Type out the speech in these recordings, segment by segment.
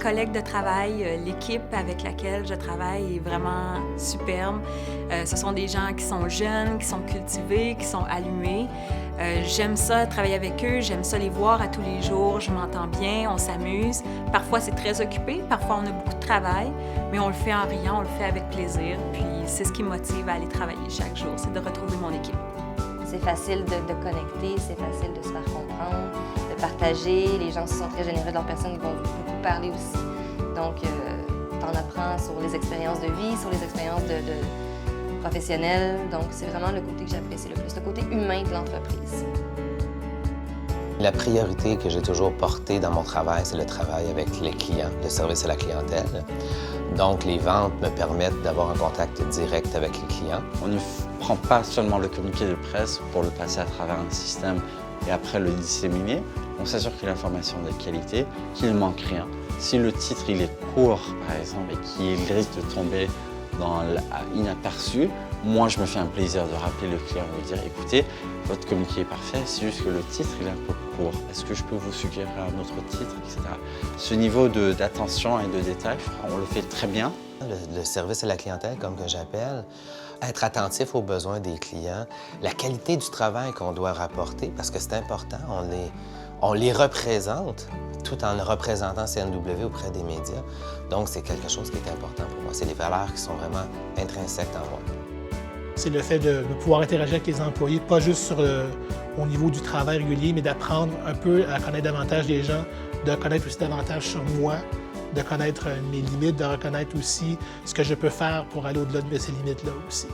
collègues de travail, l'équipe avec laquelle je travaille est vraiment superbe. Ce sont des gens qui sont jeunes, qui sont cultivés, qui sont allumés. J'aime ça, travailler avec eux, j'aime ça les voir à tous les jours, je m'entends bien, on s'amuse. Parfois, c'est très occupé, parfois, on a beaucoup de travail, mais on le fait en riant, on le fait avec plaisir. Puis c'est ce qui me motive à aller travailler chaque jour, c'est de retrouver mon équipe. C'est facile de connecter, c'est facile de se faire comprendre, de partager. Les gens qui sont très généreux de leur personne, ils vont beaucoup parler aussi. Donc, t'en apprends sur les expériences de vie, sur les expériences de professionnelles. Donc, c'est vraiment le côté que j'apprécie le plus, le côté humain de l'entreprise. La priorité que j'ai toujours portée dans mon travail, c'est le travail avec les clients, le service à la clientèle. Donc, les ventes me permettent d'avoir un contact direct avec les clients. On ne prend pas seulement le communiqué de presse pour le passer à travers un système et après le disséminer. On s'assure que l'information est de qualité, qu'il ne manque rien. Si le titre il est court, par exemple, et qu'il risque de tomber dans l'inaperçu, moi, je me fais un plaisir de rappeler le client et lui dire « Écoutez, votre communiqué est parfait, c'est juste que le titre il est un peu court. Est-ce que je peux vous suggérer un autre titre, etc. » Ce niveau d'attention et de détail, on le fait très bien. Le service à la clientèle, comme que j'appelle, être attentif aux besoins des clients, la qualité du travail qu'on doit rapporter, parce que c'est important, on les représente tout en représentant CNW auprès des médias. Donc, c'est quelque chose qui est important pour moi. C'est des valeurs qui sont vraiment intrinsèques en moi. C'est le fait de pouvoir interagir avec les employés, pas juste au niveau du travail régulier, mais d'apprendre un peu à connaître davantage les gens, de connaître aussi davantage sur moi, de connaître mes limites, de reconnaître aussi ce que je peux faire pour aller au-delà de ces limites-là aussi.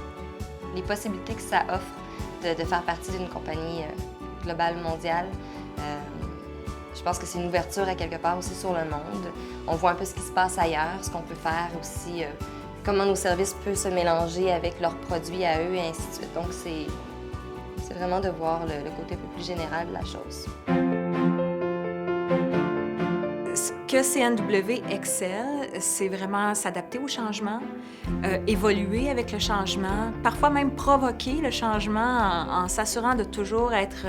Les possibilités que ça offre de faire partie d'une compagnie globale, mondiale, je pense que c'est une ouverture à quelque part aussi sur le monde. On voit un peu ce qui se passe ailleurs, ce qu'on peut faire aussi, comment nos services peuvent se mélanger avec leurs produits à eux et ainsi de suite. Donc c'est vraiment de voir le côté un peu plus général de la chose. Ce que CNW excelle, c'est vraiment s'adapter au changement, évoluer avec le changement, parfois même provoquer le changement en s'assurant de toujours être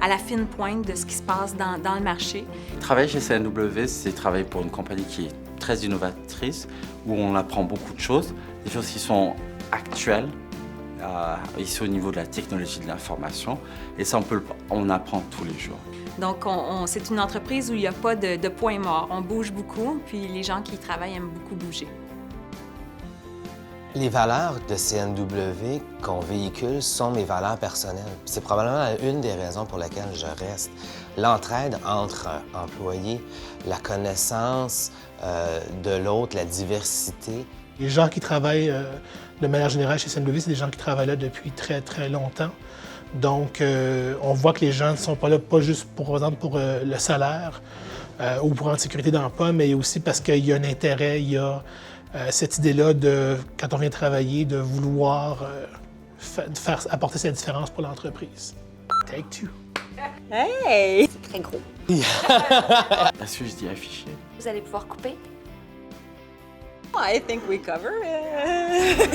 à la fine pointe de ce qui se passe dans le marché. Travailler chez CNW, c'est travailler pour une compagnie qui est très innovatrice, où on apprend beaucoup de choses, des choses qui sont actuelles, ici au niveau de la technologie de l'information, et ça on apprend tous les jours. Donc, c'est une entreprise où il n'y a pas de point mort. On bouge beaucoup, puis les gens qui y travaillent aiment beaucoup bouger. Les valeurs de CNW qu'on véhicule sont mes valeurs personnelles. C'est probablement une des raisons pour lesquelles je reste. L'entraide entre employés, la connaissance de l'autre, la diversité. Les gens qui travaillent de manière générale chez CNW, c'est des gens qui travaillent là depuis très, très longtemps. Donc, on voit que les gens ne sont pas là, pas juste pour, par exemple, pour le salaire ou pour une sécurité d'emploi, mais aussi parce qu'il y a un intérêt, il y a cette idée-là de, quand on vient travailler, de vouloir apporter cette différence pour l'entreprise. Take two. Hey! C'est très gros. Est-ce que je dis affiché? Vous allez pouvoir couper? I think we cover it.